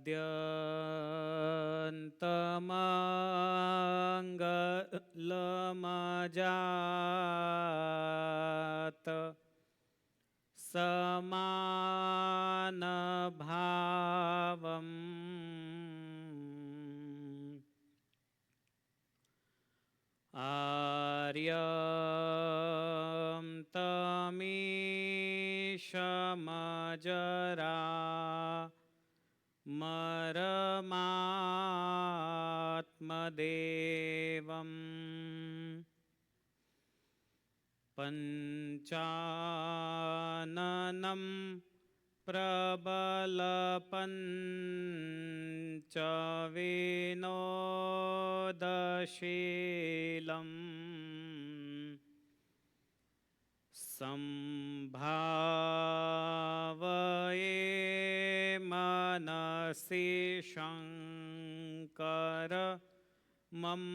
आद्यन्तमङ्गलमजात समानभावम् आर्यं तमीशमजरा मरमात्मदेवम् पञ्चाननं प्रबलपञ्चविनोदशीलम् सम्भावये मनसि शङ्कर मम्बिकेशम्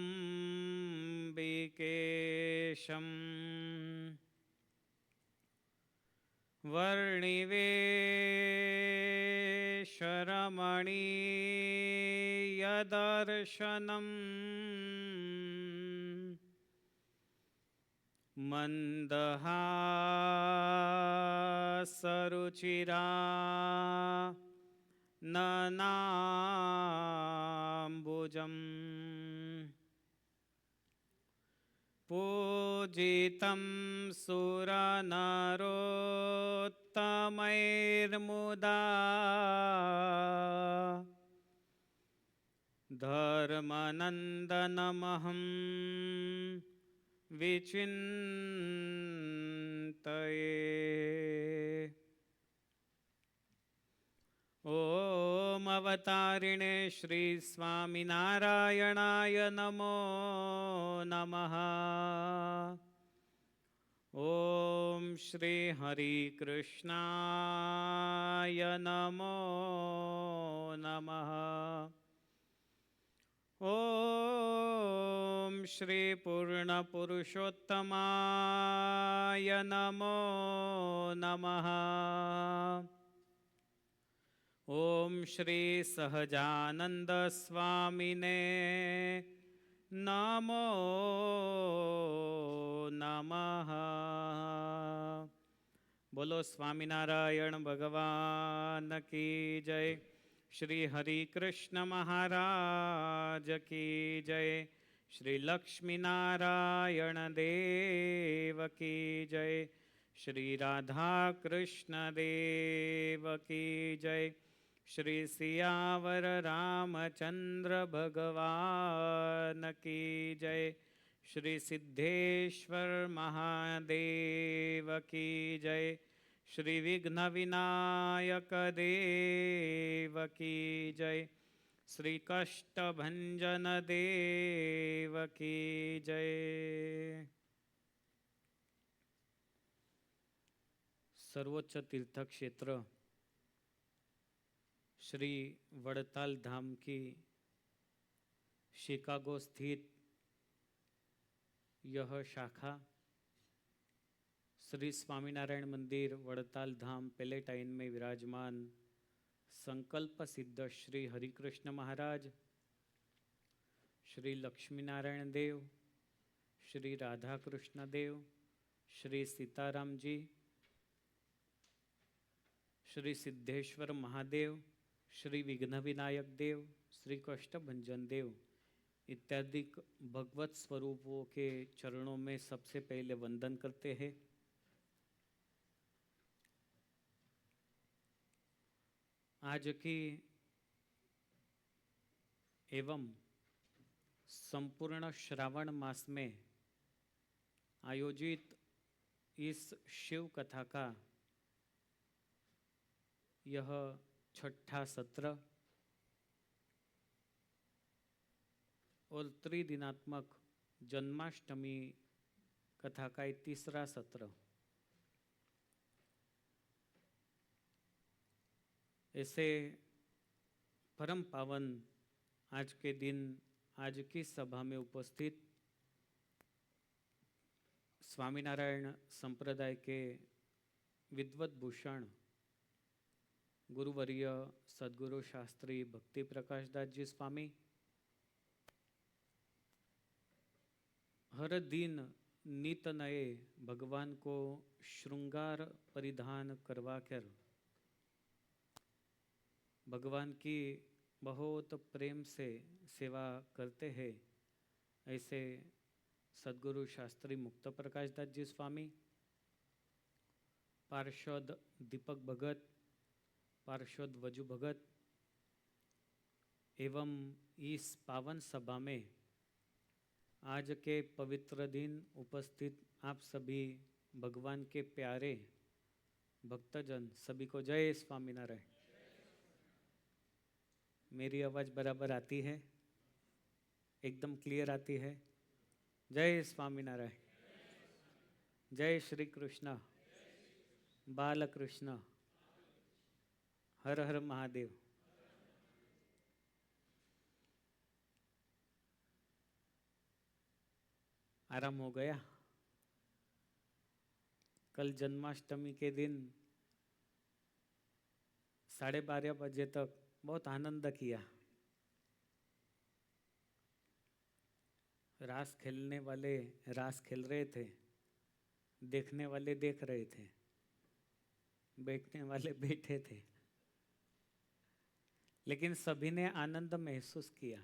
वर्णिवेशरमणीयदर्शनम् मन्दहासरुचिरा ननाम्बुजम् पूजितं सुरनरोत्तमैर्मुदा धर्मनन्दनमहं विचिन्तये। ॐ अवतारिणे श्री स्वामिनारायणाय नमो नमः। ॐ श्री हरिकृष्णाय नमो नमः। ॐ श्री पूर्णपुरुषोत्तमाय नमो नमः। ॐ श्री सहजानंद स्वामिने नमो नमः। बोलो स्वामिनारायण भगवान की जय। श्री हरि कृष्ण महाराज की जय। श्री लक्ष्मी नारायण देव की जय। श्री राधा कृष्ण देव की जय। श्री सियावर रामचंद्र भगवान की जय। श्री सिद्धेश्वर महादेव की जय। श्री विघ्न विनायक देव की जय। श्री कष्टभंजन देव की जय। सर्वोच्च तीर्थ क्षेत्र श्री वड़ताल धाम की शिकागो स्थित यह शाखा श्री स्वामीनारायण मंदिर वड़ताल धाम पैलेटाइन में विराजमान संकल्प सिद्ध श्री हरिकृष्ण महाराज, श्री लक्ष्मी नारायण देव, श्री राधा कृष्ण देव, श्री सीताराम जी, श्री सिद्धेश्वर महादेव, श्री विघ्न विनायक देव, श्री कष्टभंजन देव इत्यादि भगवत स्वरूपों के चरणों में सबसे पहले वंदन करते हैं। आज की एवं संपूर्ण श्रावण मास में आयोजित इस शिव कथा का यह छठा सत्र और त्रिदिनात्मक जन्माष्टमी कथा का तीसरा सत्र। ऐसे परम पावन आज के दिन आज की सभा में उपस्थित स्वामीनारायण संप्रदाय के विद्वत भूषण गुरुवर्य सद्गुरु शास्त्री भक्ति प्रकाश दास जी स्वामी हर दिन नित नए भगवान को श्रृंगार परिधान करवा कर भगवान की बहुत प्रेम से सेवा करते हैं। ऐसे सद्गुरु शास्त्री मुक्त प्रकाश दास जी स्वामी, पार्षद दीपक भगत, पार्षद वजू भगत एवं इस पावन सभा में आज के पवित्र दिन उपस्थित आप सभी भगवान के प्यारे भक्तजन सभी को जय स्वामीनारायण। मेरी आवाज़ बराबर आती है? एकदम क्लियर आती है? जय स्वामीनारायण। जय श्री कृष्ण बालकृष्ण। हर हर महादेव। आराम हो गया? कल जन्माष्टमी के दिन 12:30 बजे तक बहुत आनंद किया। रास खेलने वाले रास खेल रहे थे, देखने वाले देख रहे थे, बैठने वाले बैठे थे, लेकिन सभी ने आनंद महसूस किया।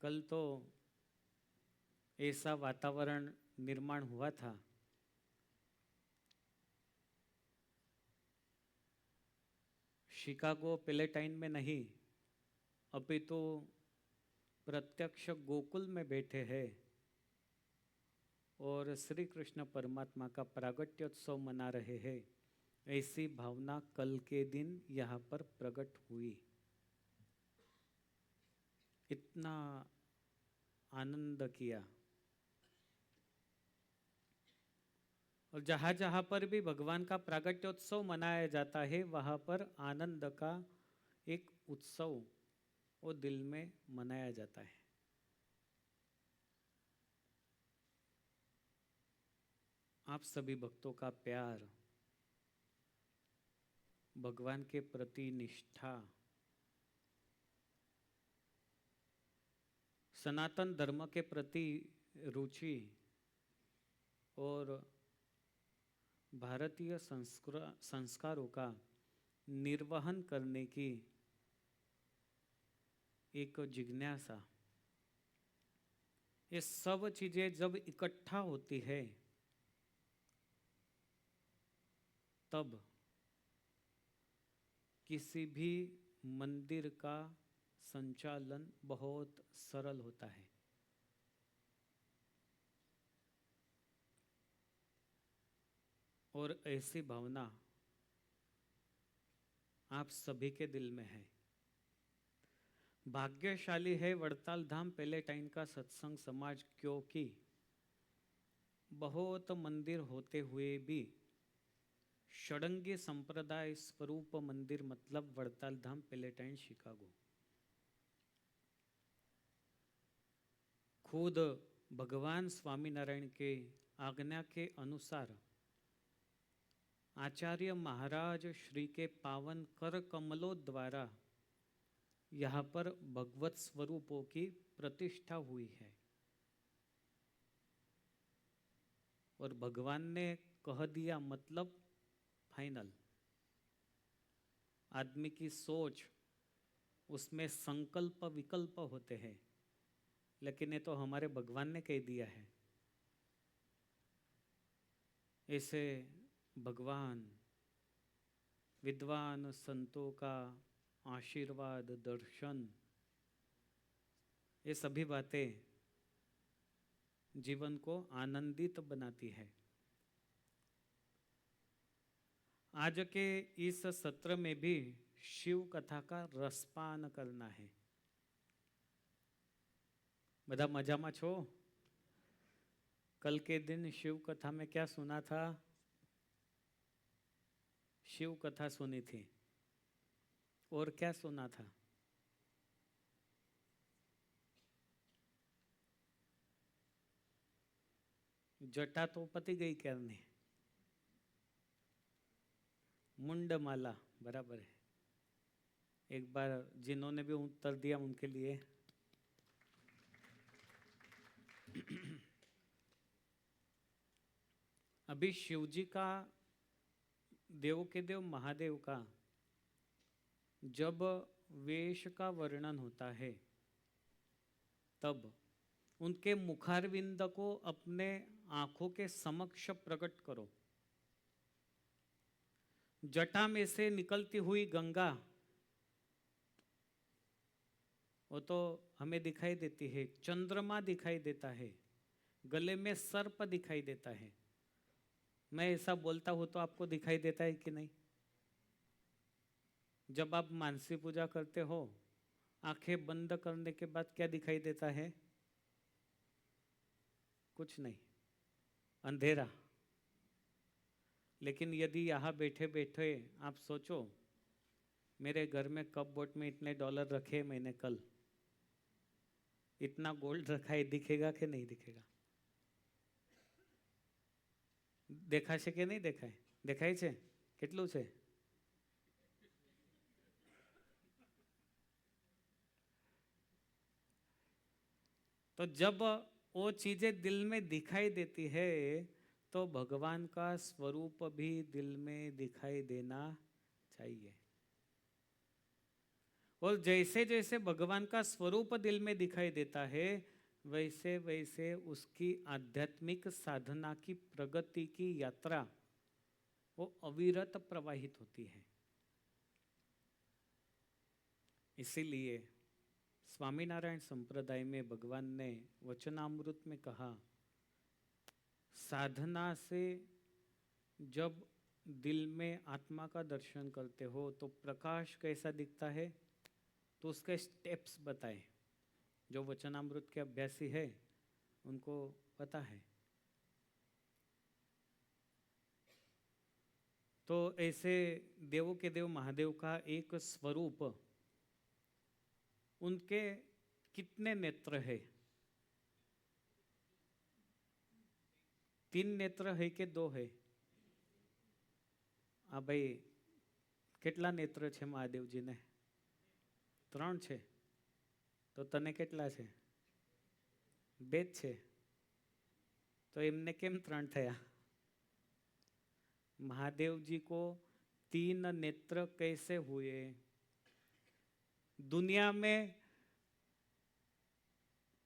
कल तो ऐसा वातावरण निर्माण हुआ था शिकागो पैलेटाइन में नहीं, अभी तो प्रत्यक्ष गोकुल में बैठे हैं और श्री कृष्ण परमात्मा का प्रागट्योत्सव मना रहे हैं। ऐसी भावना कल के दिन यहाँ पर प्रकट हुई। इतना आनंद किया। और जहाँ जहाँ पर भी भगवान का प्रागट्योत्सव मनाया जाता है वहाँ पर आनंद का एक उत्सव वो दिल में मनाया जाता है। आप सभी भक्तों का प्यार, भगवान के प्रति निष्ठा, सनातन धर्म के प्रति रुचि और भारतीय संस्कारों का निर्वहन करने की एक जिज्ञासा, ये सब चीजें जब इकट्ठा होती है तब किसी भी मंदिर का संचालन बहुत सरल होता है। और ऐसी भावना आप सभी के दिल में है। भाग्यशाली है वड़ताल धाम पैलेटाइन का सत्संग समाज, क्योंकि बहुत मंदिर होते हुए भी षडंगी संप्रदाय स्वरूप मंदिर मतलब वड़ताल धाम पैलेटाइन शिकागो खुद भगवान स्वामीनारायण के आज्ञा के अनुसार आचार्य महाराज श्री के पावन कर कमलों द्वारा यहाँ पर भगवत स्वरूपों की प्रतिष्ठा हुई है। और भगवान ने कह दिया मतलब फाइनल। आदमी की सोच, उसमें संकल्प विकल्प होते हैं, लेकिन ये तो हमारे भगवान ने कह दिया है। ऐसे भगवान विद्वान संतों का आशीर्वाद, दर्शन, ये सभी बातें जीवन को आनंदित बनाती है। आज के इस सत्र में भी शिव कथा का रसपान करना है। बधा मजा में छो? कल के दिन शिव कथा में क्या सुना था? शिव कथा सुनी थी। और क्या सुना था? जटा तो पति गई करने, मुंडमाला बराबर है। एक बार जिन्होंने भी उत्तर दिया उनके लिए अभी शिव जी का, देव के देव महादेव का जब वेश का वर्णन होता है तब उनके मुखारविंद को अपने आंखों के समक्ष प्रकट करो। जटा में से निकलती हुई गंगा वो तो हमें दिखाई देती है, चंद्रमा दिखाई देता है, गले में सर्प दिखाई देता है। मैं ऐसा बोलता हूं तो आपको दिखाई देता है कि नहीं? जब आप मानसी पूजा करते हो, आंखें बंद करने के बाद क्या दिखाई देता है? कुछ नहीं, अंधेरा। लेकिन यदि यहाँ बैठे बैठे आप सोचो मेरे घर में कपबोर्ड में इतने डॉलर रखे मैंने कल, इतना गोल्ड रखा है, दिखेगा कि नहीं दिखेगा? देखा છે કે નહીં દેખાય? દેખાય છે? કેટલું છે? तो जब वो चीजें दिल में दिखाई देती है तो भगवान का स्वरूप भी दिल में दिखाई देना चाहिए। और जैसे जैसे भगवान का स्वरूप दिल में दिखाई देता है वैसे वैसे उसकी आध्यात्मिक साधना की प्रगति की यात्रा वो अविरत प्रवाहित होती है। इसीलिए स्वामीनारायण संप्रदाय में भगवान ने वचनामृत में कहा, साधना से जब दिल में आत्मा का दर्शन करते हो तो प्रकाश कैसा दिखता है, तो उसके स्टेप्स बताए। जो वचनामृत के अभ्यासी है उनको पता है। तो ऐसे देवों के देव महादेव का एक स्वरूप, उनके कितने नेत्र है? 3 नेत्र है कि 2 है? आ भाई કેટલા नेत्र છે મહાદેવજીને? 3 છે। તો તને કેટલા છે? 2 જ છે। तो એમને કેમ 3 થયા? महादेव जी को 3 नेत्र कैसे हुए? दुनिया में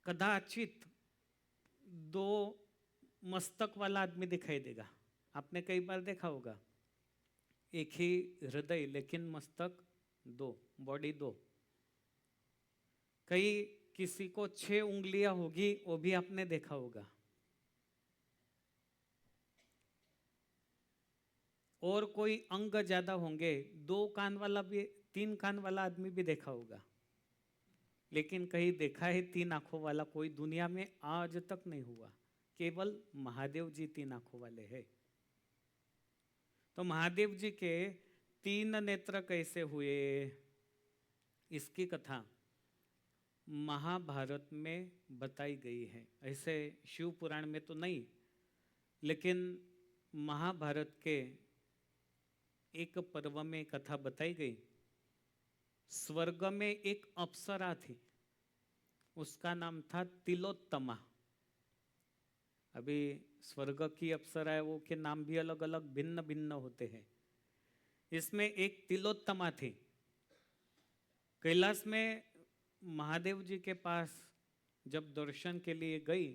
कदाचित 2 मस्तक वाला आदमी दिखाई देगा। आपने कई बार देखा होगा, एक ही हृदय लेकिन मस्तक 2, बॉडी 2। कई किसी को 6 उंगलियां होगी, वो भी आपने देखा होगा। और कोई अंग ज्यादा होंगे, 2 कान वाला भी, 3 कान वाला आदमी भी देखा होगा। लेकिन कहीं देखा है 3 आंखों वाला कोई दुनिया में आज तक नहीं हुआ। केवल महादेव जी 3 आंखों वाले हैं। तो महादेव जी के 3 नेत्र कैसे हुए, इसकी कथा महाभारत में बताई गई है। ऐसे शिव पुराण में तो नहीं, लेकिन महाभारत के एक पर्व में कथा बताई गई। स्वर्ग में एक अप्सरा थी, उसका नाम था तिलोत्तमा। अभी स्वर्ग की अप्सरा है, वो के नाम भी अलग अलग भिन्न भिन्न होते हैं। इसमें एक तिलोत्तमा थी। कैलाश में महादेव जी के पास जब दर्शन के लिए गई,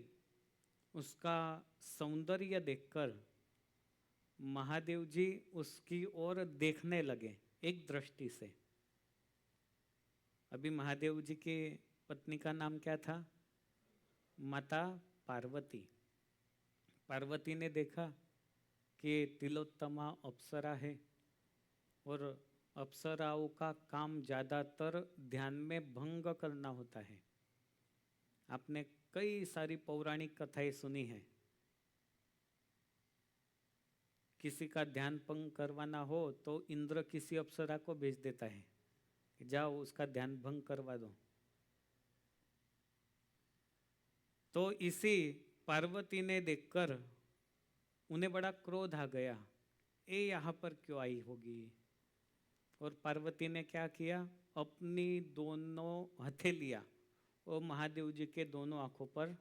उसका सौंदर्य देखकर महादेव जी उसकी ओर देखने लगे एक दृष्टि से। अभी महादेव जी की पत्नी का नाम क्या था? माता पार्वती। पार्वती ने देखा कि तिलोत्तमा अप्सरा है और अप्सराओं का काम ज़्यादातर ध्यान में भंग करना होता है। आपने कई सारी पौराणिक कथाएं सुनी हैं। किसी का ध्यान भंग करवाना हो तो इंद्र किसी अप्सरा को भेज देता है, जाओ उसका ध्यान भंग करवा दो। तो इसी पार्वती ने देखकर उन्हें बड़ा क्रोध आ गया ये यहाँ पर क्यों आई होगी। और पार्वती ने क्या किया, अपनी दोनों हथेलियाँ वो महादेव जी के दोनों आंखों पर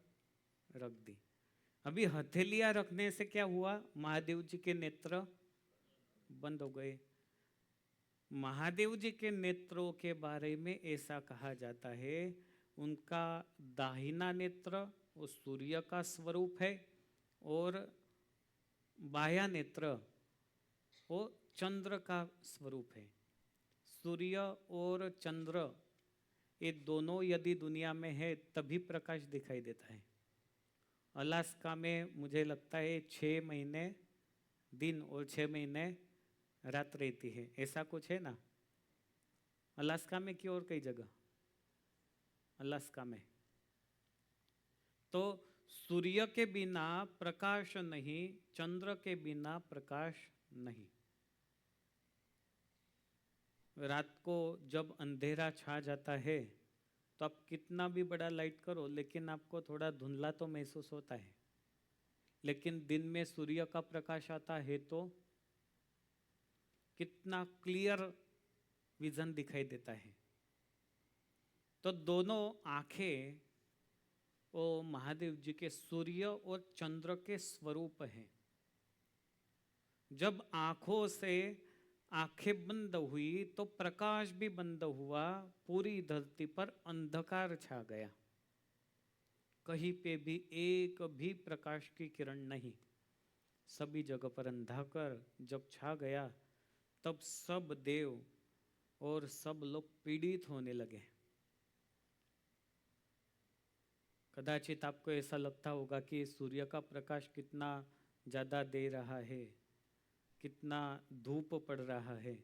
रख दी। अभी हथेलियाँ रखने से क्या हुआ, महादेव जी के नेत्र बंद हो गए। महादेव जी के नेत्रों के बारे में ऐसा कहा जाता है, उनका दाहिना नेत्र वो सूर्य का स्वरूप है और बायां नेत्र वो चंद्र का स्वरूप है। सूर्य और चंद्र ये दोनों यदि दुनिया में है तभी प्रकाश दिखाई देता है। अलास्का में मुझे लगता है 6 महीने दिन और 6 महीने रात रहती है, ऐसा कुछ है ना। अलास्का में कि और कई जगह, अलास्का में। तो सूर्य के बिना प्रकाश नहीं, चंद्र के बिना प्रकाश नहीं। रात को जब अंधेरा छा जाता है तो आप कितना भी बड़ा लाइट करो लेकिन आपको थोड़ा धुंधला तो महसूस होता है। लेकिन दिन में सूर्य का प्रकाश आता है तो कितना क्लियर विजन दिखाई देता है। तो दोनों आंखें वो महादेव जी के सूर्य और चंद्र के स्वरूप हैं। जब आंखों से आंखें बंद हुई तो प्रकाश भी बंद हुआ, पूरी धरती पर अंधकार छा गया, कहीं पे भी एक भी प्रकाश की किरण नहीं, सभी जगह पर अंधकार जब छा गया तब सब देव और सब लोग पीड़ित होने लगे। कदाचित आपको ऐसा लगता होगा कि सूर्य का प्रकाश कितना ज़्यादा दे रहा है, कितना धूप पड़ रहा है,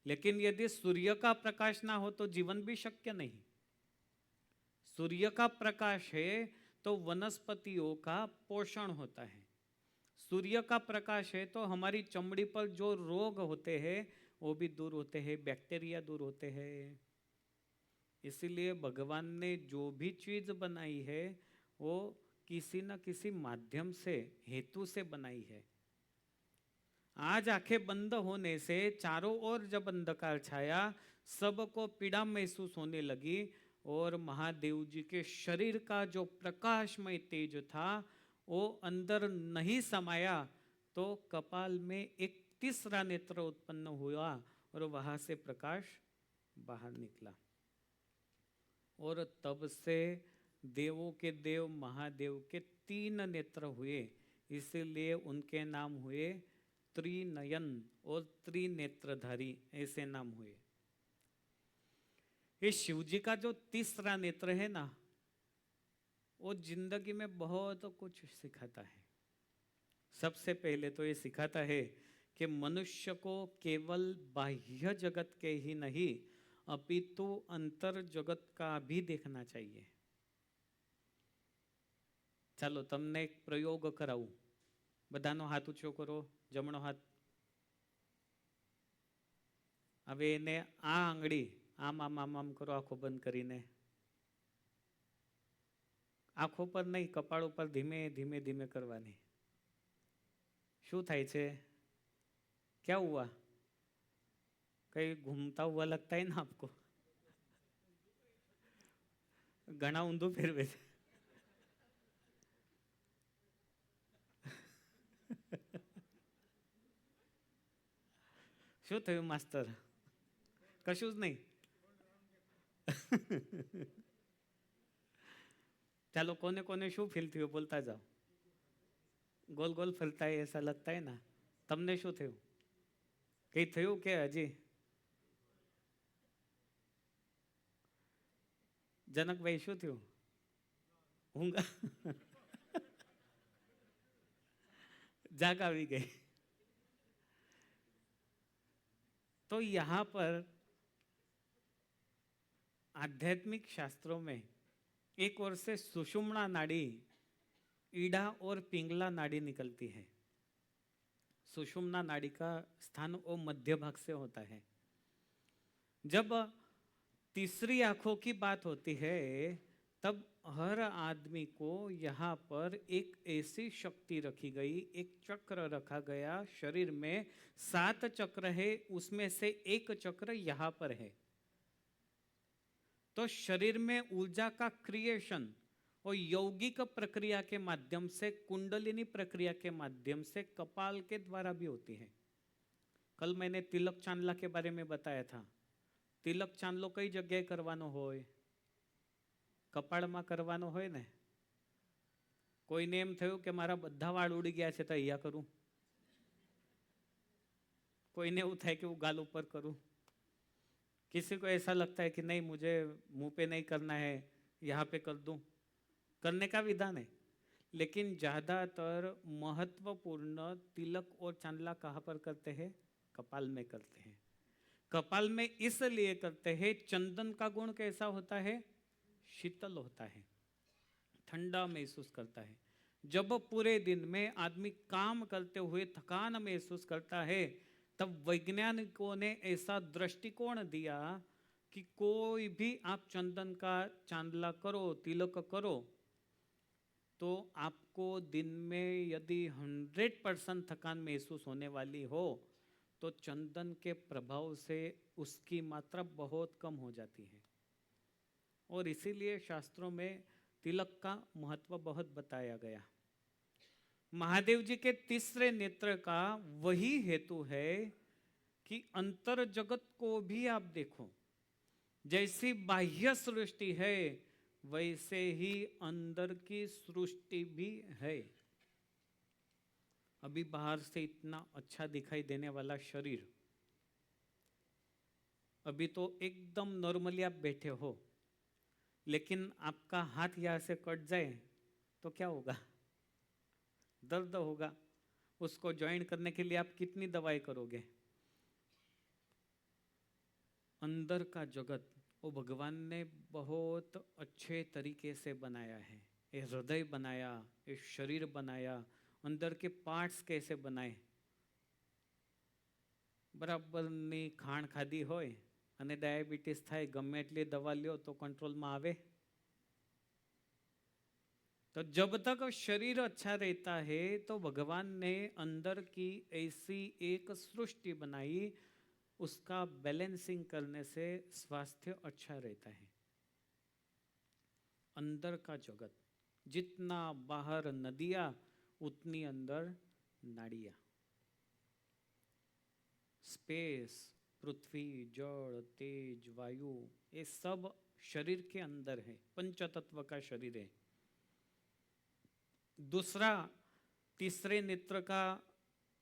लेकिन यदि सूर्य का प्रकाश ना हो तो जीवन भी शक्य नहीं। सूर्य का प्रकाश है तो वनस्पतियों का पोषण होता है। सूर्य का प्रकाश है तो हमारी चमड़ी पर जो रोग होते हैं वो भी दूर होते हैं, बैक्टीरिया दूर होते हैं। इसीलिए भगवान ने जो भी चीज बनाई है वो किसी न किसी माध्यम से, हेतु से बनाई है। आज आंखें बंद होने से चारों ओर जब अंधकार छाया, सबको पीड़ा महसूस होने लगी और महादेव जी के शरीर का जो प्रकाशमय तेज था वो अंदर नहीं समाया, तो कपाल में एक तीसरा नेत्र उत्पन्न हुआ और वहां से प्रकाश बाहर निकला। और तब से देवों के देव महादेव के 3 नेत्र हुए, इसीलिए उनके नाम हुए त्रिनयन और त्रिनेत्रधारी, ऐसे नाम हुए। ये शिव जी का जो तीसरा नेत्र है ना, वो जिंदगी में बहुत कुछ सिखाता है। सबसे पहले तो ये सिखाता है कि मनुष्य को केवल बाह्य जगत के ही नहीं अपितु अंतर जगत का भी देखना चाहिए। ચાલો તમને એક પ્રયોગ કરાવું, બધાનો હાથ ઊંચો કરો, જમણો હાથ। હવે એને આ આંગળી આમ આમ આમ આમ કરો, આંખો બંધ કરીને। આંખો પર નહીં, કપાળ ઉપર ધીમે ધીમે ધીમે કરવાની। શું થાય છે? क्या हुआ? कहीं घूमता हुआ लगता है ना आपको? घना ऊंधू फेरवे છે। શું થયું માસ્ટર? કશું જ નહીં। ચાલો कोने कोने શું ફીલ થયું બોલતા જાઓ। गोल गोल फरता है ऐसा लगता है ना। તમને શું થયું? કઈ થયું કે હજી? जनकभाई શું થયું? ઊંઘ जाग આવી गई। तो यहाँ पर आध्यात्मिक शास्त्रों में एक ओर से सुषुम्ना नाड़ी, ईड़ा और पिंगला नाड़ी निकलती है। सुषुम्ना नाड़ी का स्थान वो मध्य भाग से होता है। जब तीसरी आंखों की बात होती है तब हर आदमी को यहाँ पर एक ऐसी शक्ति रखी गई, एक चक्र रखा गया शरीर में। 7 चक्र है, उसमें से एक चक्र यहाँ पर है। तो शरीर में ऊर्जा का क्रिएशन और यौगिक प्रक्रिया के माध्यम से, कुंडलिनी प्रक्रिया के माध्यम से, कपाल के द्वारा भी होती है। कल मैंने तिलक चांदला के बारे में बताया था। तिलक चांदलो कई जगह करवानो होय? कपाळमां करवानो होय ने। कोईने एम थयुं के मारा बधा वाळ उड़ी गया छे तो अहींया करूं, कोईने एवुं थाय के हूँ गाल ऊपर करूं, किसी को ऐसा लगता है कि नहीं मुझे मुंह पे नहीं करना है, यहाँ पे कर दूं। करने का विधान है, लेकिन ज़्यादातर महत्वपूर्ण तिलक और चांदला कहाँ पर करते हैं? कपाल में करते हैं। कपाल में इसलिए करते हैं, चंदन का गुण कैसा होता है? शीतल होता है, ठंडा महसूस करता है। जब पूरे दिन में आदमी काम करते हुए थकान महसूस करता है, तब वैज्ञानिकों ने ऐसा दृष्टिकोण दिया कि कोई भी आप चंदन का चांदला करो, तिलक करो, तो आपको दिन में यदि 100% थकान महसूस होने वाली हो, तो चंदन के प्रभाव से उसकी मात्रा बहुत कम हो जाती है। और इसीलिए शास्त्रों में तिलक का महत्व बहुत बताया गया। महादेव जी के तीसरे नेत्र का वही हेतु है कि अंतर जगत को भी आप देखो। जैसी बाह्य सृष्टि है, वैसे ही अंदर की सृष्टि भी है। अभी बाहर से इतना अच्छा दिखाई देने वाला शरीर, अभी तो एकदम नॉर्मली आप बैठे हो, लेकिन आपका हाथ यहाँ से कट जाए तो क्या होगा? दर्द होगा। उसको ज्वाइन करने के लिए आप कितनी दवाई करोगे? अंदर का जगत वो भगवान ने बहुत अच्छे तरीके से बनाया है। ये हृदय बनाया, ये शरीर बनाया, अंदर के पार्ट्स कैसे बनाए। बराबरनी खाण खाधी होय અને ડાયાબિટીસ થાય, ગમે એટલી દવા લ્યો તો કંટ્રોલમાં આવે? तो जब तक शरीर अच्छा रहता है, तो भगवान ने अंदर की ऐसी एक सृष्टि बनाई, उसका बैलेंसिंग करने से स्वास्थ्य अच्छा रहता है। अंदर का जगत, जितना बाहर नदियां उतनी अंदर नाड़ियां। स्पेस, पृथ्वी, जल, तेज, वायु, ये सब शरीर के अंदर है, पंचतत्व का शरीर है। दूसरा, तीसरे नेत्र का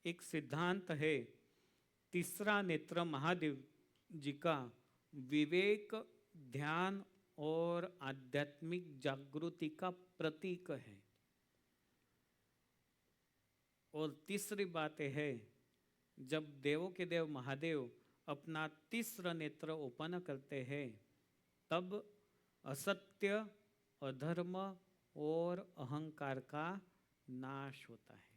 एक सिद्धांत है। तीसरा नेत्र महादेव जी का विवेक, ध्यान और आध्यात्मिक जागृति का प्रतीक है। और तीसरी बात है, जब देवों के देव महादेव अपना तीसरा नेत्र ओपन करते हैं, तब असत्य, अधर्म और अहंकार का नाश होता है।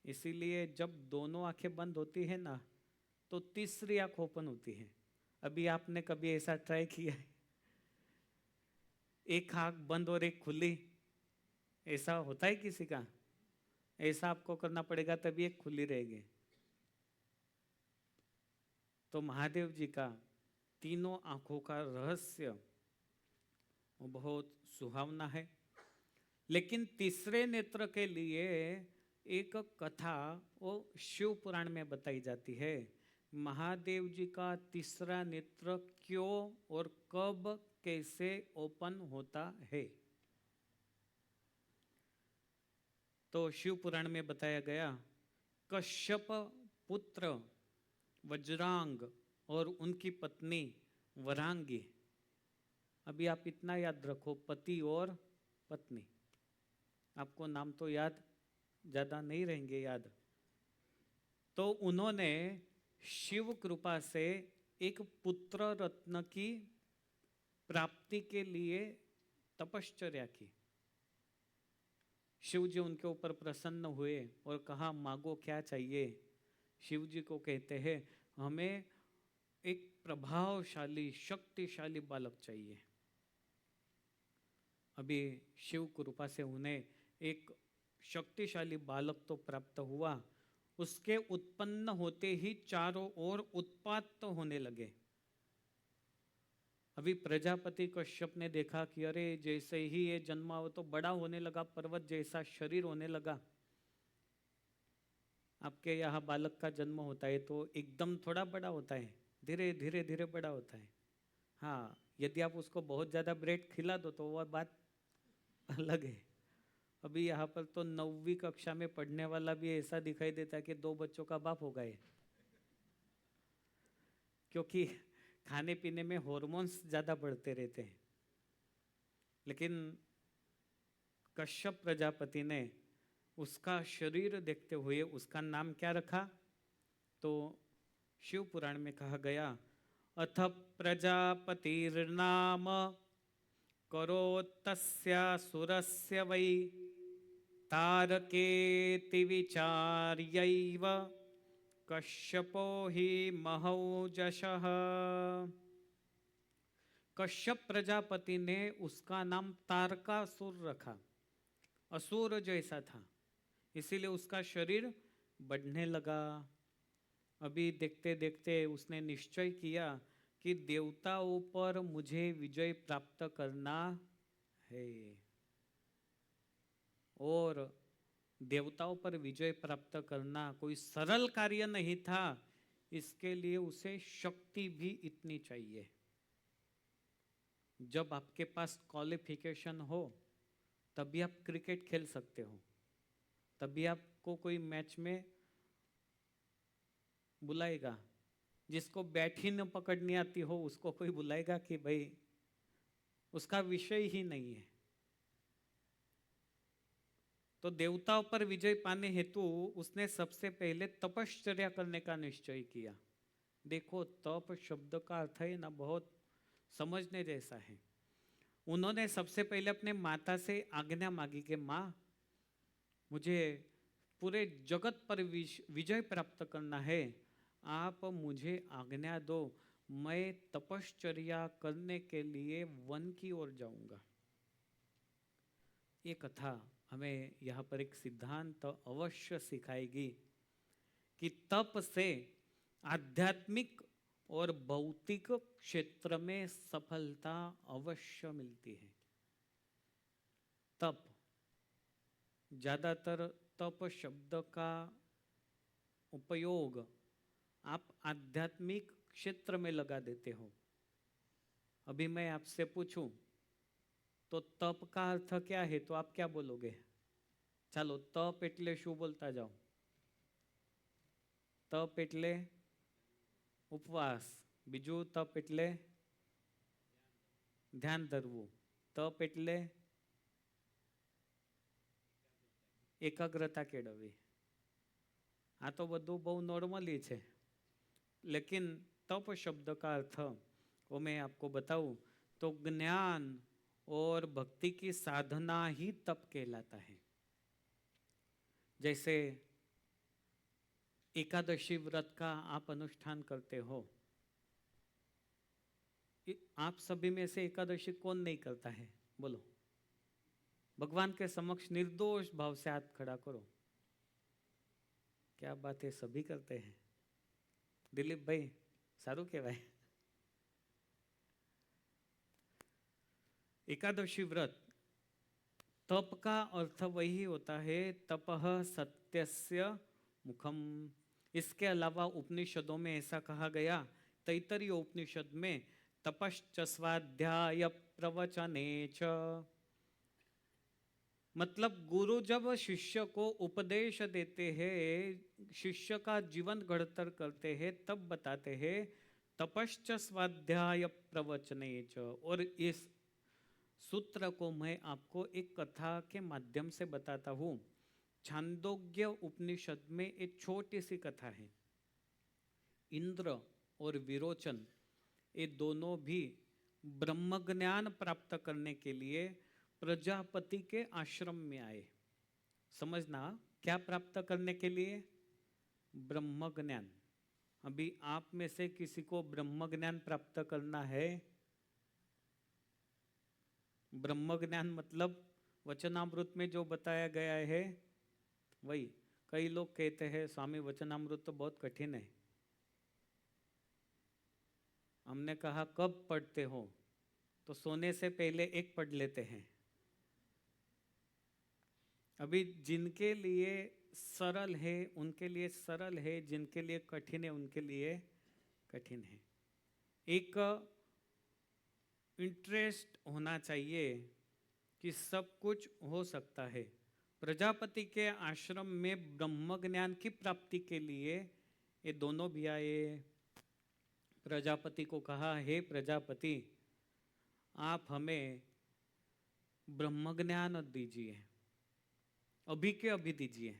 इसीलिए जब दोनों आंखें बंद होती है ना, तो तीसरी आंख ओपन होती है। अभी आपने कभी ऐसा ट्राई किया है? एक आंख बंद और एक खुली, ऐसा होता है किसी का? ऐसा आपको करना पड़ेगा, तभी एक खुली रहेगी। तो महादेव जी का तीनों आंखों का रहस्य बहुत सुहावना है। लेकिन तीसरे नेत्र के लिए एक कथा वो शिव पुराण में बताई जाती है। महादेव जी का तीसरा नेत्र क्यों और कब कैसे ओपन होता है? तो शिव पुराण में बताया गया, कश्यप पुत्र वज्रांग और उनकी पत्नी वरांगी। अभी आप इतना याद रखो, पति और पत्नी। आपको नाम तो याद ज़्यादा नहीं रहेंगे याद। तो उन्होंने शिव कृपा से एक पुत्र रत्न की प्राप्ति के लिए तपश्चर्या की। शिव जी उनके ऊपर प्रसन्न हुए और कहा, मांगो क्या चाहिए? शिव जी को कहते हैं, हमें एक प्रभावशाली, शक्तिशाली बालक चाहिए। अभी शिव कृपा से उन्हें एक शक्तिशाली बालक तो प्राप्त हुआ, उसके उत्पन्न होते ही चारों ओर उत्पात होने लगे। अभी प्रजापति कश्यप ने देखा कि अरे जैसे ही ये जन्मा हो तो बड़ा होने लगा, पर्वत जैसा शरीर होने लगा। आपके यहाँ बालक का जन्म होता है तो एकदम थोड़ा बड़ा होता है, धीरे धीरे धीरे बड़ा होता है। हाँ, यदि आप उसको बहुत ज़्यादा ब्रेड खिला दो तो वह बात अलग है। अभी यहाँ पर तो 9वीं कक्षा में पढ़ने वाला भी ऐसा दिखाई देता है कि 2 बच्चों का बाप हो गए, क्योंकि खाने पीने में हॉर्मोन्स ज़्यादा बढ़ते रहते हैं। लेकिन कश्यप प्रजापति ने उसका शरीर देखते हुए उसका नाम क्या रखा? तो शिव पुराण में कहा गया, अथ प्रजापतिर्नाम करोत्तस्यासुरस्य वै तारकेति विचार्यैव कश्यपो हि महौजशः। कश्यप प्रजापति ने उसका नाम तारकासुर रखा, असुर जैसा था, इसीलिए उसका शरीर बढ़ने लगा। अभी देखते देखते उसने निश्चय किया कि देवताओं पर मुझे विजय प्राप्त करना है, और देवताओं पर विजय प्राप्त करना कोई सरल कार्य नहीं था। इसके लिए उसे शक्ति भी इतनी चाहिए। जब आपके पास क्वालिफिकेशन हो तभी आप क्रिकेट खेल सकते हो, तभी आपको कोई मैच में बुलाएगा। जिसको बैट ही न पकड़नी आती हो उसको कोई बुलाएगा कि भाई उसका विषय ही नहीं है। तो देवताओं पर विजय पाने हेतु उसने सबसे पहले तपश्चर्या करने का निश्चय किया। देखो, तप शब्द का अर्थ है ना, बहुत समझने जैसा है। उन्होंने सबसे पहले अपने माता से आज्ञा मांगी कि माँ, मुझे पूरे जगत पर विजय प्राप्त करना है, आप मुझे आज्ञा दो, मैं तपश्चर्या करने के लिए वन की ओर जाऊंगा। ये कथा हमें यहाँ पर एक सिद्धांत अवश्य सिखाएगी कि तप से आध्यात्मिक और भौतिक क्षेत्र में सफलता अवश्य मिलती है। तप, ज्यादातर तप शब्द का उपयोग आप आध्यात्मिक क्षेत्र में लगा देते हो। अभी मैं आपसे पूछूं तो तप का अर्थ क्या है, तो आप क्या बोलोगे? ચાલો, તપ એટલે શું બોલતા જાઓ? તપ એટલે ઉપવાસ, બીજું તપ એટલે ધ્યાન ધરવું, તપ એટલે એકાગ્રતા કેળવવી। આ તો બધું બહુ નોર્મલી છે, लेकिन तप शब्द का अर्थ वो मैं आपको बताऊं तो ज्ञान और भक्ति की साधना ही तप कहलाता है। जैसे एकादशी व्रत का आप अनुष्ठान करते हो, आप सभी में से एकादशी कौन नहीं करता है? बोलो, भगवान के समक्ष निर्दोष भाव से हाथ खड़ा करो। क्या बात है, सभी करते हैं। दिलीप भाई, सारू कहवाय। एकादशी व्रत, तप का अर्थ वही होता है, तपः सत्यस्य मुखम। इसके अलावा उपनिषदों में ऐसा कहा गया, तैत्तरीय उपनिषद में तपश्च स्वाध्याय प्रवचनेच, मतलब गुरु जब शिष्य को उपदेश देते हैं, शिष्य का जीवन घड़तर करते हैं, तब बताते हैं तपश्च स्वाध्याय प्रवचनेच। और इस सूत्र को मैं आपको एक कथा के माध्यम से बताता हूँ। छांदोग्य उपनिषद में एक छोटी सी कथा है। इंद्र और विरोचन ये दोनों भी ब्रह्म ज्ञान प्राप्त करने के लिए प्रजापति के आश्रम में आए। समझना, क्या प्राप्त करने के लिए? ब्रह्म ज्ञान। अभी आप में से किसी को ब्रह्म ज्ञान प्राप्त करना है? ब्रह्म ज्ञान मतलब वचनामृत में जो बताया गया है वही। कई लोग कहते हैं स्वामी वचनामृत तो बहुत कठिन है। हमने कहा कब पढ़ते हो? तो सोने से पहले एक पढ़ लेते हैं। अभी जिनके लिए सरल है उनके लिए सरल है, जिनके लिए कठिन है उनके लिए कठिन है। एक इंटरेस्ट होना चाहिए कि सब कुछ हो सकता है। प्रजापति के आश्रम में ब्रह्म ज्ञान की प्राप्ति के लिए ये दोनों भी आए। प्रजापति को कहा, हे प्रजापति आप हमें ब्रह्म ज्ञान दीजिए, अभी के अभी दीजिए।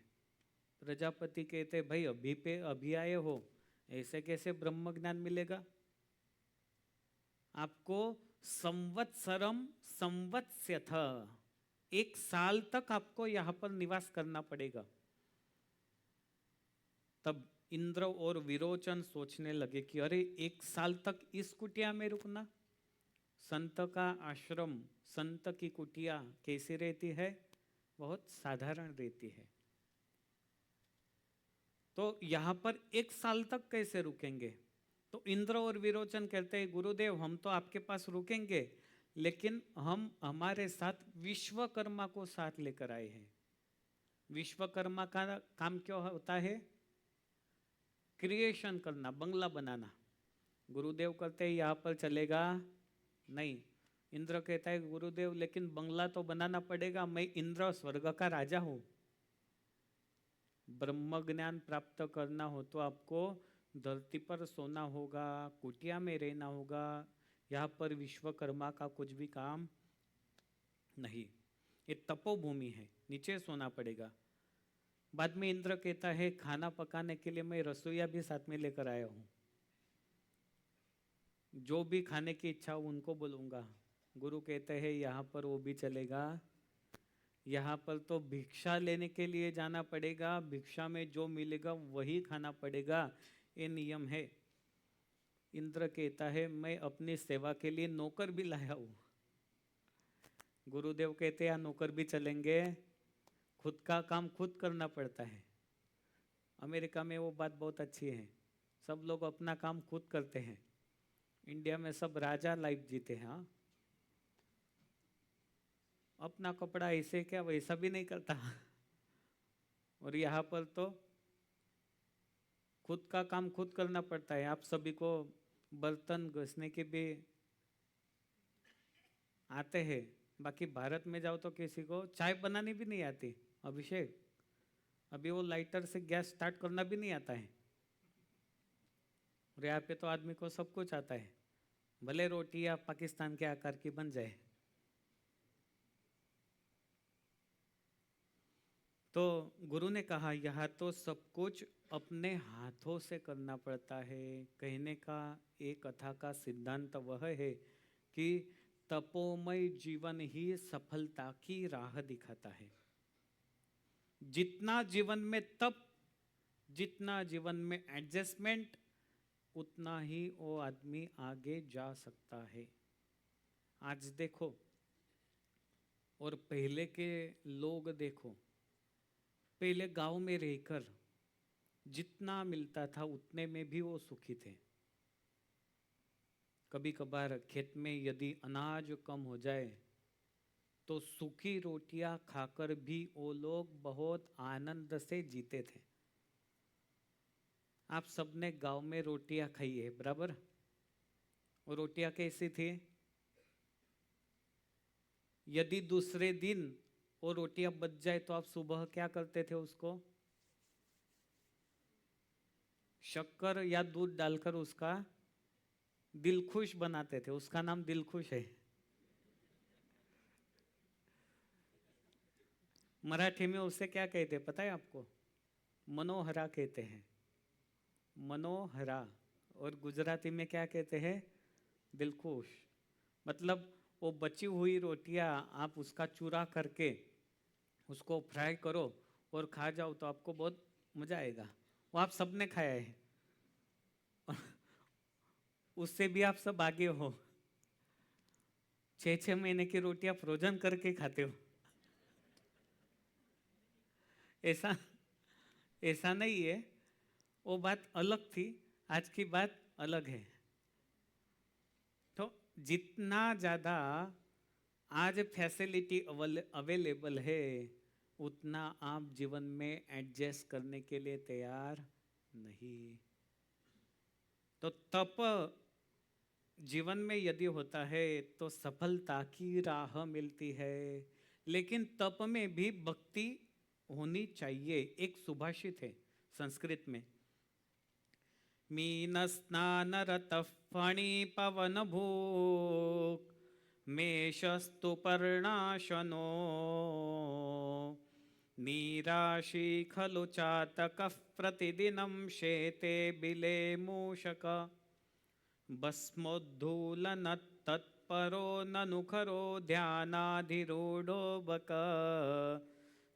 प्रजापति कहते भाई अभी पे अभी आए हो, ऐसे कैसे ब्रह्म ज्ञान मिलेगा? आपको संवत्सरम संवत्स्यथ, 1 साल तक आपको यहाँ पर निवास करना पड़ेगा। तब इंद्र और विरोचन सोचने लगे कि अरे 1 साल तक इस कुटिया में रुकना। संत का आश्रम, संत की कुटिया कैसी रहती है? बहुत साधारण रहती है। तो यहाँ पर 1 साल तक कैसे रुकेंगे? तो इंद्र और विरोचन कहते हैं गुरुदेव हम तो आपके पास रुकेंगे, लेकिन हम हमारे साथ विश्वकर्मा को साथ लेकर आए हैं। विश्वकर्मा का काम क्या होता है? क्रिएशन करना, बंगला बनाना। गुरुदेव कहते हैं यहाँ पर चलेगा नहीं। इंद्र कहता है गुरुदेव लेकिन बंगला तो बनाना पड़ेगा, मैं इंद्र स्वर्ग का राजा हूँ। ब्रह्म ज्ञान प्राप्त करना हो तो आपको धरती पर सोना होगा, कुटिया में रहना होगा। यहाँ पर विश्वकर्मा का कुछ भी काम नहीं। ये तपोभूमि है, नीचे सोना पड़ेगा। बाद में इंद्र कहता है खाना पकाने के लिए मैं रसोईया भी साथ में लेकर आया हूँ, जो भी खाने की इच्छा हो उनको बोलूँगा। गुरु कहते हैं यहाँ पर वो भी चलेगा, यहाँ पर तो भिक्षा लेने के लिए जाना पड़ेगा, भिक्षा में जो मिलेगा वही खाना पड़ेगा, ये नियम है। इंद्र कहता है मैं अपनी सेवा के लिए नौकर भी लाया हूँ। गुरुदेव कहते हैं नौकर भी चलेंगे, खुद का काम खुद करना पड़ता है। अमेरिका में वो बात बहुत अच्छी है, सब लोग अपना काम खुद करते हैं। इंडिया में सब राजा लाइफ जीते हैं। हाँ, अपना कपड़ा ऐसे क्या वैसा भी नहीं करता। और यहाँ पर तो खुद का काम खुद करना पड़ता है। आप सभी को बर्तन घसने के भी आते हैं, बाकी भारत में जाओ तो किसी को चाय बनानी भी नहीं आती। अभिषेक, अभी वो लाइटर से गैस स्टार्ट करना भी नहीं आता है। और यहाँ पे तो आदमी को सब कुछ आता है, भले रोटी या पाकिस्तान के आकार की बन जाए। तो गुरु ने कहा यहाँ तो सब कुछ अपने हाथों से करना पड़ता है। कहने का एक कथा का सिद्धांत वह है कि तपोमय जीवन ही सफलता की राह दिखाता है। जितना जीवन में तप, जितना जीवन में एडजस्टमेंट, उतना ही वो आदमी आगे जा सकता है। आज देखो और पहले के लोग देखो, पहले गांव में रहकर जितना मिलता था उतने में भी वो सुखी थे। कभी कभार खेत में यदि अनाज कम हो जाए तो सूखी रोटियां खाकर भी वो लोग बहुत आनंद से जीते थे। आप सबने गांव में रोटियां खाई है बराबर? और रोटियां कैसी थी? यदि दूसरे दिन वो रोटियां बच जाए तो आप सुबह क्या करते थे? उसको शक्कर या दूध डालकर उसका दिलखुश बनाते थे। उसका नाम दिलखुश है। मराठी में उसे क्या कहते हैं पता है आपको? मनोहरा कहते हैं, मनोहरा। और गुजराती में क्या कहते हैं? दिलखुश। मतलब वो बची हुई रोटियां आप उसका चूरा करके उसको फ्राई करो और खा जाओ तो आपको बहुत मजा आएगा। वो आप सबने खाया है। उससे भी आप सब आगे हो। 6 महीने की रोटियां फ्रोजन करके खाते हो। ऐसा ऐसा नहीं है, वो बात अलग थी, आज की बात अलग है। तो जितना ज़्यादा आज फैसिलिटी अवेलेबल है, उतना आप जीवन में एडजस्ट करने के लिए तैयार नहीं। तो तप जीवन में यदि होता है तो सफलता की राह मिलती है। लेकिन तप में भी भक्ति होनी चाहिए। एक सुभाषित है संस्कृत में, मीन स्नान रतः फणि पवन भूक मेषस्तु पर्णाशनो नीराशी खलु चातकः प्रतिदिनं शेते बिले मूषक भस्मोद्धूलन तत्परो ननु खरो ध्यानाधिरूढो बक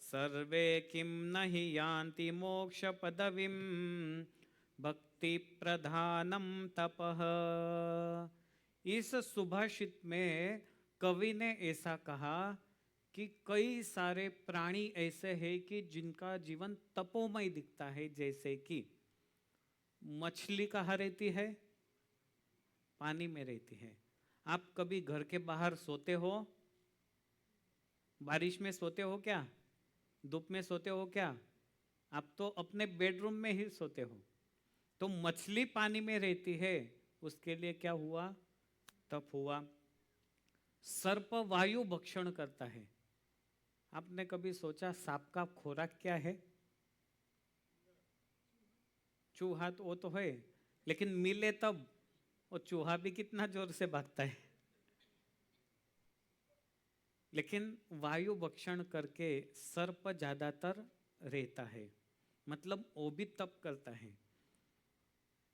सर्वे किं नहि यान्ति मोक्ष पदवीं भक्ति प्रधानम तपः। इस सुभाषित में कवि ने ऐसा कहा कि कई सारे प्राणी ऐसे हैं कि जिनका जीवन तपोमय दिखता है। जैसे कि मछली कहाँ रहती है? पानी में रहती है। आप कभी घर के बाहर सोते हो? बारिश में सोते हो क्या? धूप में सोते हो क्या? आप तो अपने बेडरूम में ही सोते हो। तो मछली पानी में रहती है, उसके लिए क्या हुआ? तप हुआ। सर्प वायु भक्षण करता है। आपने कभी सोचा सांप का खुराक क्या है? चूहा तो वो तो है, लेकिन मिले तब। वो चूहा भी कितना जोर से भागता है, लेकिन वायु भक्षण करके सर्प ज्यादातर रहता है, मतलब वो भी तप करता है।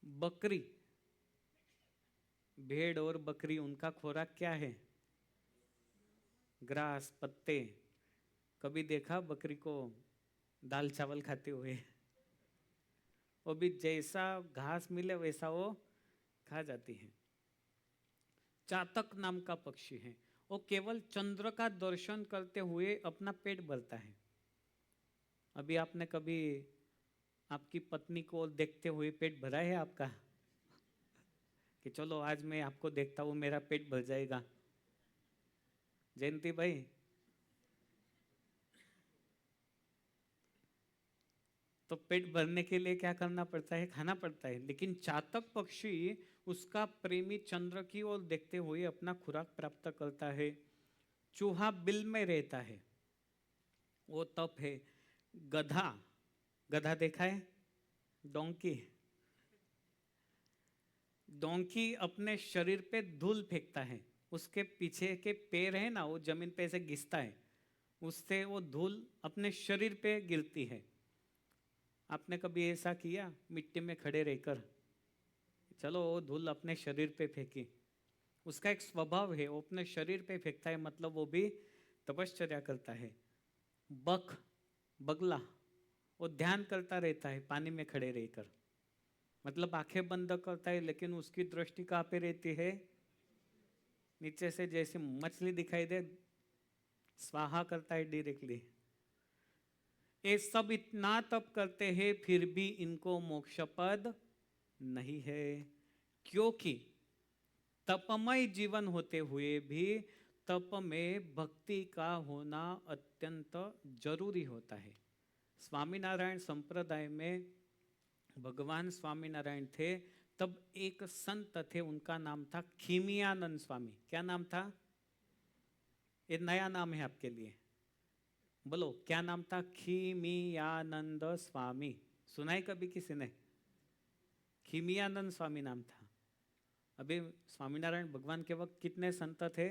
बकरी, भेड़ और बकरी, उनका खुराक क्या है? ग्रास, पत्ते। कभी देखा बकरी को दाल चावल खाते हुए? वो भी जैसा घास मिले वैसा वो खा जाती है। चातक नाम का पक्षी है, वो केवल चंद्र का दर्शन करते हुए अपना पेट भरता है। अभी आपने कभी आपकी पत्नी को देखते हुए पेट भरा है आपका? कि चलो आज मैं आपको देखता हूँ, मेरा पेट भर जाएगा। जयंती भाई, तो पेट भरने के लिए क्या करना पड़ता है? खाना पड़ता है। लेकिन चातक पक्षी उसका प्रेमी चंद्र की ओर देखते हुए अपना खुराक प्राप्त करता है। चूहा बिल में रहता है, वो तप है। गधा, गधा देखा है? डोंकी, डोंकी अपने शरीर पे धूल फेंकता है। उसके पीछे के पैर है ना, वो जमीन पे ऐसे घिसता है, उससे वो धूल अपने शरीर पे गिरती है। आपने कभी ऐसा किया मिट्टी में खड़े रहकर? चलो वो धूल अपने शरीर पे फेंकी। उसका एक स्वभाव है, वो अपने शरीर पे फेंकता है, मतलब वो भी तपश्चर्या करता है। बक, बगला, वो ध्यान करता रहता है पानी में खड़े रहकर, मतलब आंखें बंद करता है, लेकिन उसकी दृष्टि कहाँ पे रहती है? नीचे से जैसे मछली दिखाई दे, स्वाहा करता है डायरेक्टली। ये सब इतना तप करते हैं, फिर भी इनको मोक्ष पद नहीं है। क्योंकि तपमय जीवन होते हुए भी तप में भक्ति का होना अत्यंत जरूरी होता है। स्वामीनारायण संप्रदाय में भगवान स्वामीनारायण थे, तब एक संत थे, उनका नाम था खीमियानंद स्वामी। क्या नाम था? ये नया नाम है आपके लिए, बोलो क्या नाम था? खीमियानंद स्वामी। सुना है कभी किसी ने? खीमियानंद स्वामी नाम था। अभी स्वामीनारायण भगवान के वक्त कितने संत थे?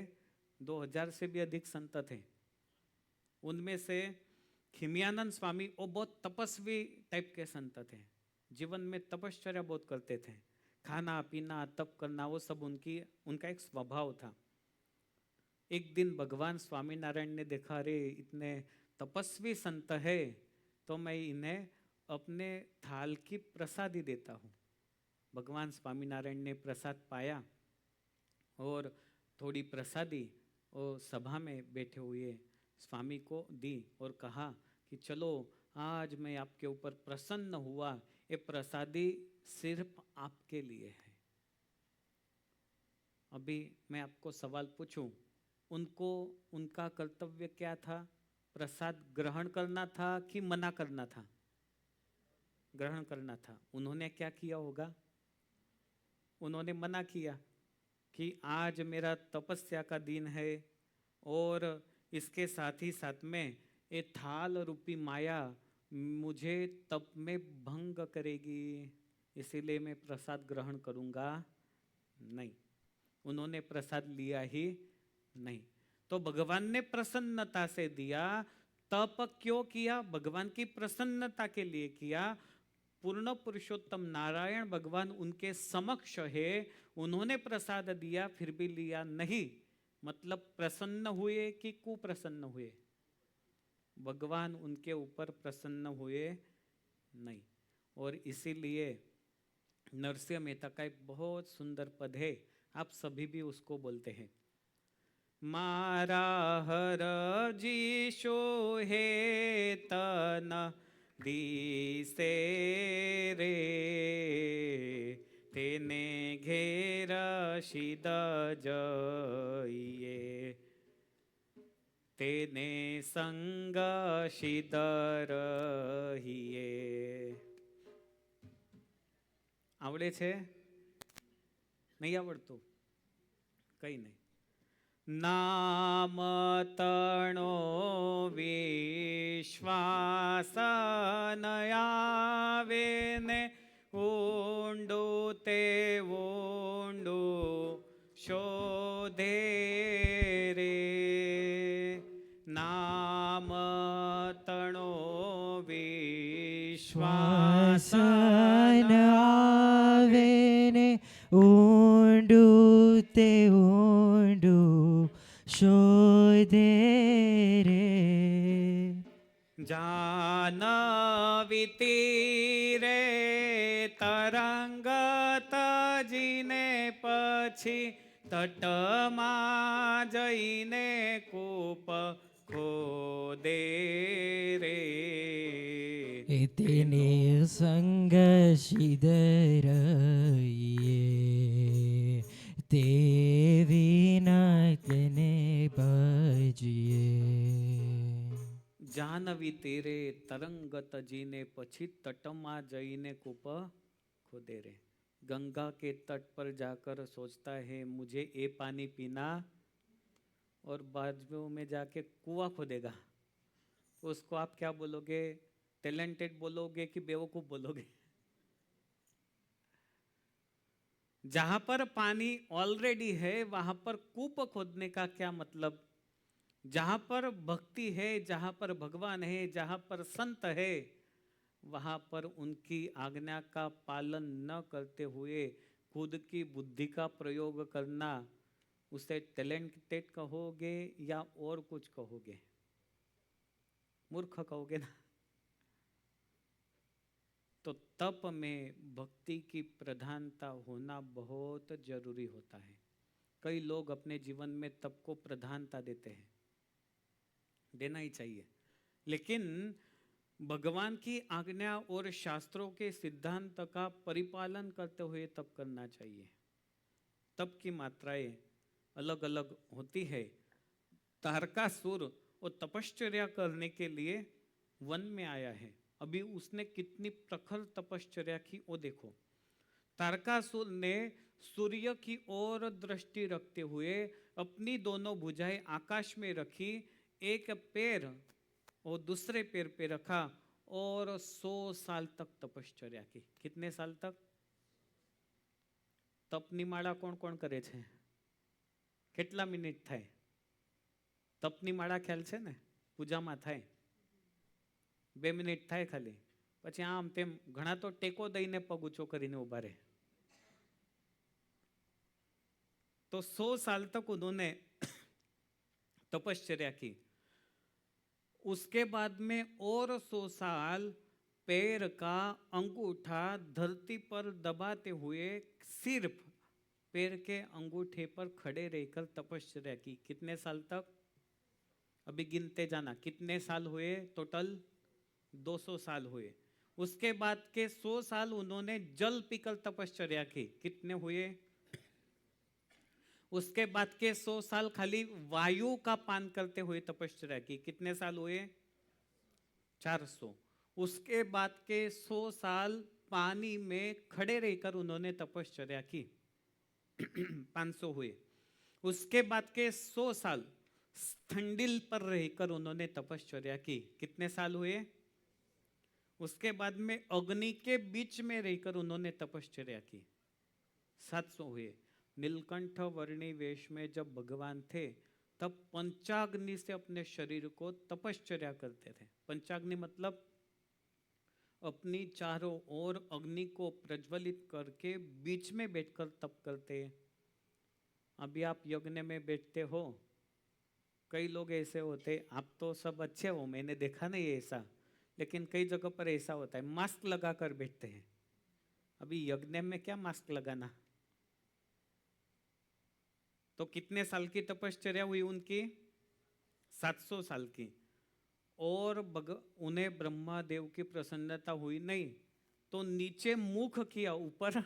2000 से भी अधिक संत थे। उनमें से खीमियानंद स्वामी वो बहुत तपस्वी टाइप के संत थे, जीवन में तपश्चर्या बहुत करते थे। खाना पीना तप करना वो सब उनका एक स्वभाव था। एक दिन भगवान स्वामीनारायण ने देखा, अरे इतने तपस्वी संत है, तो मैं इन्हें अपने थाल की प्रसादी देता हूँ। भगवान स्वामीनारायण ने प्रसाद पाया और थोड़ी प्रसादी और सभा में बैठे हुए स्वामी को दी और कहा कि चलो आज मैं आपके ऊपर प्रसन्न हुआ, ये प्रसादी सिर्फ आपके लिए है। अभी मैं आपको सवाल पूछूं, उनको उनका कर्तव्य क्या था? प्रसाद ग्रहण करना था कि मना करना था? ग्रहण करना था। उन्होंने क्या किया होगा? उन्होंने मना किया कि आज मेरा तपस्या का दिन है और इसके साथ ही साथ में ये थाल रूपी माया मुझे तप में भंग करेगी, इसीलिए मैं प्रसाद ग्रहण करूंगा नहीं। उन्होंने प्रसाद लिया ही नहीं। तो भगवान ने प्रसन्नता से दिया। तप क्यों किया? भगवान की प्रसन्नता के लिए किया। पूर्ण पुरुषोत्तम नारायण भगवान उनके समक्ष है, उन्होंने प्रसाद दिया फिर भी लिया नहीं, मतलब प्रसन्न हुए कि कुप्रसन्न हुए? भगवान उनके ऊपर प्रसन्न हुए नहीं। और इसीलिए नरसिंह मेहता का एक बहुत सुंदर पद है, आप सभी भी उसको बोलते हैं। मारा हर जीशो है तन दिसे रे, तेने घेर शीद जइए, तेने संग शीद रहिए। आवड़े छे? नहीं आवड़તું? कई नहीं। नाम तणो विश्वास नयावे ने, ऊंडू ते ऊंडू शोधे रे। नाम तणो विश्वास आवे ने, ऊंडू ते ऊंडू शोधे रे। जानवी तीरे तरंगत जीने पछी, तटमा जईने कूप खोदे रे। तेने संग शीद रहिए, ते विना तेने भजिए। जानवी तीरे तरंगत जीने पछी, तटमा जईने कूप खोदे रे। गंगा के तट पर जाकर सोचता है मुझे ये पानी पीना, और बाजू में जाके कुआं खोदेगा, उसको आप क्या बोलोगे? टैलेंटेड बोलोगे कि बेवकूफ बोलोगे? जहां पर पानी ऑलरेडी है वहां पर कूप खोदने का क्या मतलब? जहां पर भक्ति है, जहां पर भगवान है, जहां पर संत है, वहां पर उनकी आज्ञा का पालन न करते हुए खुद की बुद्धि का प्रयोग करना, उसे टैलेंटेड कहोगे या और कुछ कहोगे? मूर्ख कहोगे ना। तो तप में भक्ति की प्रधानता होना बहुत जरूरी होता है। कई लोग अपने जीवन में तप को प्रधानता देते हैं, देना ही चाहिए, लेकिन भगवान की आज्ञा और शास्त्रों के सिद्धांत का परिपालन करते हुए तप करना चाहिए। तप की मात्राएं अलग अलग होती है। तारकासुर वो तपश्चर्या करने के लिए वन में आया है, अभी उसने कितनी प्रखर तपश्चर्या की वो देखो। तारकासुर ने सूर्य की ओर दृष्टि रखते हुए अपनी दोनों भुजाएं आकाश में रखी, एक पैर और दूसरे पैर पे रखा और 100 साल तक तपश्चर्या की। कितने साल तक? तपनी माळा कोण कोण करे छे? કેટલા મિનિટ થાય? તપની માળા ખ્યાલ છે ને, પૂજામાં થાય 2 મિનિટ થાય ખાલી, પછી આમ તેમ ઘણા તો ટેકો દઈને પગ ઊંચો કરીને ઊભા રહે। तो 100 साल तक उन्होंने तपश्चर्या की। उसके बाद में और 100 साल पैर का अंगूठा धरती पर दबाते हुए सिर्फ पैर के अंगूठे पर खड़े रहकर तपस्या की। कितने साल तक? अभी गिनते जाना, कितने साल हुए टोटल? 200 साल हुए। उसके बाद के 100 साल उन्होंने जल पीकर तपश्चर्या की। कितने हुए? उसके बाद के 100 साल खाली वायु का पान करते हुए तपश्चर्या की। कितने साल हुए? 400। उसके बाद के 100 साल पानी में खड़े रहकर उन्होंने तपश्चर्या की। 500 हुए। उसके बाद के 100 साल ठंडिल पर रहकर उन्होंने तपश्चर्या की। कितने साल हुए? उसके बाद में अग्नि के बीच में रहकर उन्होंने तपश्चर्या की। 700 हुए। नीलकंठ वर्णी वेश में जब भगवान थे तब पंचाग्नि से अपने शरीर को तपश्चर्या करते थे। पंचाग्नि मतलब अपनी चारों ओर अग्नि को प्रज्वलित करके बीच में बैठकर तप करते हैं। अभी आप यज्ञ में बैठते हो, कई लोग ऐसे होते, आप तो सब अच्छे हो, मैंने देखा नहीं ऐसा, लेकिन कई जगह पर ऐसा होता है, मास्क लगाकर बैठते हैं। अभी यज्ञ में क्या मास्क लगाना? तो कितने साल की तपश्चर्या हुई उनकी? 700 साल की। और उन्हें ब्रह्मा देव की प्रसन्नता हुई नहीं तो नीचे मुख किया, ऊपर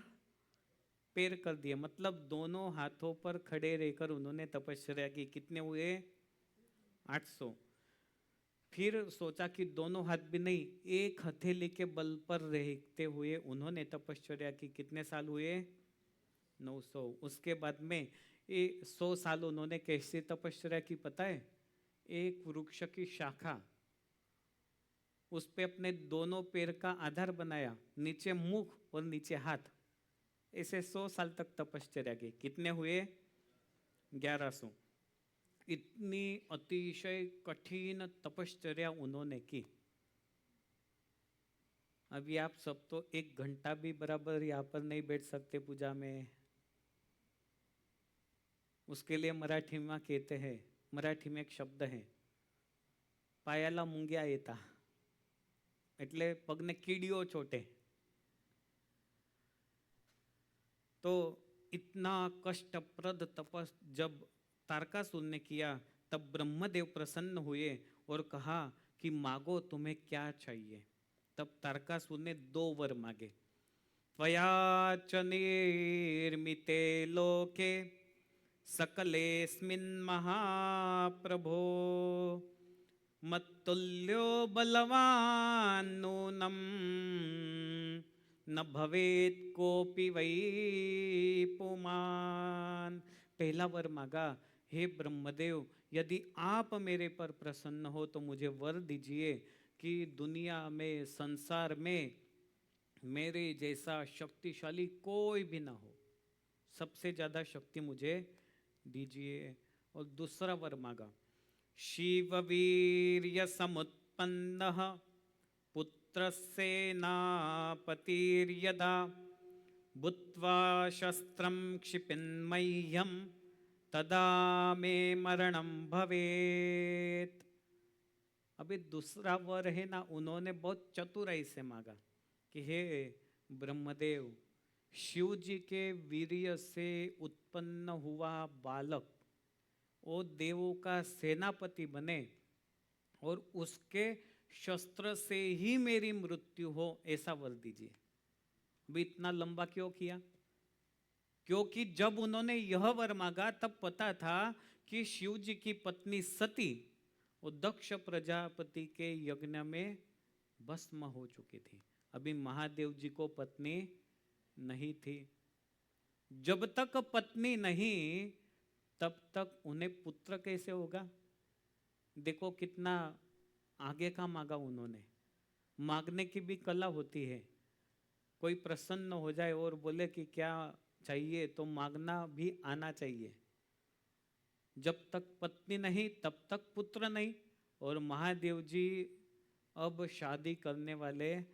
पैर कर दिए। मतलब दोनों हाथों पर खड़े रहकर उन्होंने तपश्चर्या की। कितने हुए? 800। फिर सोचा कि दोनों हाथ भी नहीं, एक हथेली के बल पर रहते हुए उन्होंने तपश्चर्या की। कितने साल हुए? 900। उसके बाद में 100 साल उन्होंने कैसे तपस्या की पता है? एक वृक्ष की शाखा, उस पे अपने दोनों पैर का आधार बनाया, नीचे मुख और नीचे हाथ, ऐसे 100 साल तक तपश्चर्या की। कितने हुए? 1100। इतनी अतिशय कठिन तपश्चर्या उन्होंने की। अभी आप सब तो 1 घंटा भी बराबर यहाँ पर नहीं बैठ सकते पूजा में। उसके लिए मराठी में कहते हैं, मराठी में एक शब्द है, पायाला मुंग्या येता, એટલે પગને કીડીઓ ચોટે। तो इतना कष्टप्रद तपस जब तारकासुर ने किया तब ब्रह्मदेव प्रसन्न हुए और कहा कि मांगो तुम्हें क्या चाहिए। तब तारकासुर ने 2 वर मांगे। त्वया च निर्मिते लोके सकलेस्मिन् महाप्रभो मत्तुल्यो बलवान् नूनं न भवेत कोपि वै पुमान्। पहला वर मांगा, हे ब्रह्मदेव, यदि आप मेरे पर प्रसन्न हो तो मुझे वर दीजिए कि दुनिया में, संसार में मेरे जैसा शक्तिशाली कोई भी ना हो, सबसे ज्यादा शक्ति मुझे दीजिए। और दूसरा वर मांगा, शिववीर्य समुत्पन्नः पुत्रस्सेनापतिर्यदा भूत्वा शस्त्रं क्षिपन्मह्यं तदा मे मरणं भवेत्। अभी दूसरा वर है ना, उन्होंने बहुत चतुराई से मांगा कि हे ब्रह्मदेव, शिव जी के वीर्य से उत्पन्न हुआ बालक वो देवों का सेनापति बने और उसके शस्त्र से ही मेरी मृत्यु हो, ऐसा वर दीजिए। अभी इतना लंबा क्यों किया? क्योंकि जब उन्होंने यह वर मांगा तब पता था कि शिव जी की पत्नी सती वो दक्ष प्रजापति के यज्ञ में भस्म हो चुकी थी। अभी महादेव जी को पत्नी नहीं थी। जब तक पत्नी नहीं तब तक उन्हें पुत्र कैसे होगा? देखो कितना आगे का मांगा उन्होंने। मांगने की भी कला होती है। कोई प्रसन्न हो जाए और बोले कि क्या चाहिए तो मांगना भी आना चाहिए। जब तक पत्नी नहीं तब तक पुत्र नहीं, और महादेव जी अब शादी करने वाले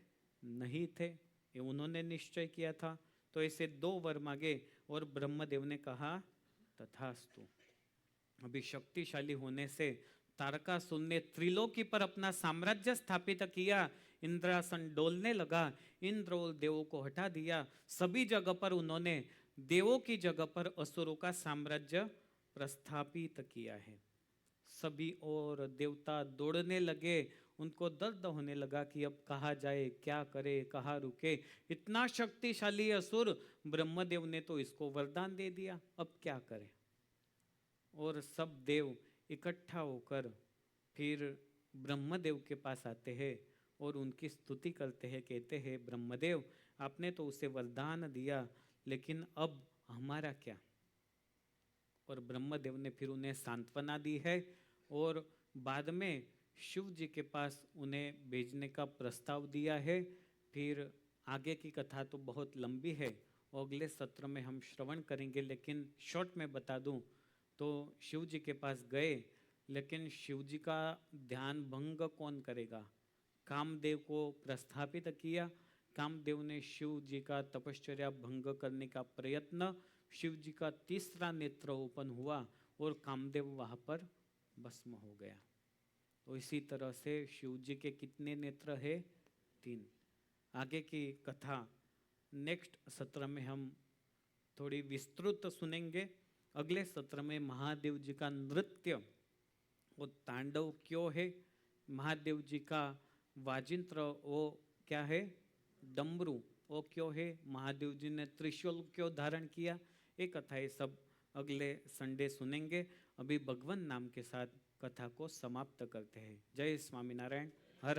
नहीं थे, ये उन्होंने निश्चय किया था। तो ऐसे 2 वर मांगे और ब्रह्मदेव ने कहा तथास्तु। अभी शक्तिशाली होने से तारकासुर ने त्रिलोकी पर अपना साम्राज्य स्थापित किया। इंद्रासन डोलने लगा, इंद्र और देवों को हटा दिया। सभी जगह पर उन्होंने देवों की जगह पर असुरों का साम्राज्य प्रस्थापित किया है। सभी और देवता दौड़ने लगे, उनको दर्द होने लगा कि अब कहाँ जाए, क्या करे, कहाँ रुके। इतना शक्तिशाली असुर, ब्रह्मदेव ने तो इसको वरदान दे दिया, अब क्या करे। और सब देव इकट्ठा होकर फिर ब्रह्मदेव के पास आते हैं और उनकी स्तुति करते हैं। कहते हैं, ब्रह्मदेव आपने तो उसे वरदान दिया, लेकिन अब हमारा क्या। और ब्रह्मदेव ने फिर उन्हें सांत्वना दी है और बाद में शिव जी के पास उन्हें भेजने का प्रस्ताव दिया है। फिर आगे की कथा तो बहुत लंबी है, अगले सत्र में हम श्रवण करेंगे, लेकिन शॉर्ट में बता दूं तो शिव जी के पास गए, लेकिन शिव जी का ध्यान भंग कौन करेगा। कामदेव को प्रस्थापित किया। कामदेव ने शिव जी का तपश्चर्या भंग करने का प्रयत्न, शिव जी का तीसरा नेत्र ओपन हुआ और कामदेव वहाँ पर भस्म हो गया। तो इसी तरह से शिव जी के कितने नेत्र है? 3। आगे की कथा नेक्स्ट सत्र में हम थोड़ी विस्तृत सुनेंगे। अगले सत्र में महादेव जी का नृत्य, वो तांडव क्यों है, महादेव जी का वाजिंत्र वो क्या है, डमरू वो क्यों है, महादेव जी ने त्रिशूल क्यों धारण किया, ये कथाएं सब अगले संडे सुनेंगे। अभी भगवान नाम के साथ कथा को समाप्त करते हैं। जय स्वामीनारायण। हर हर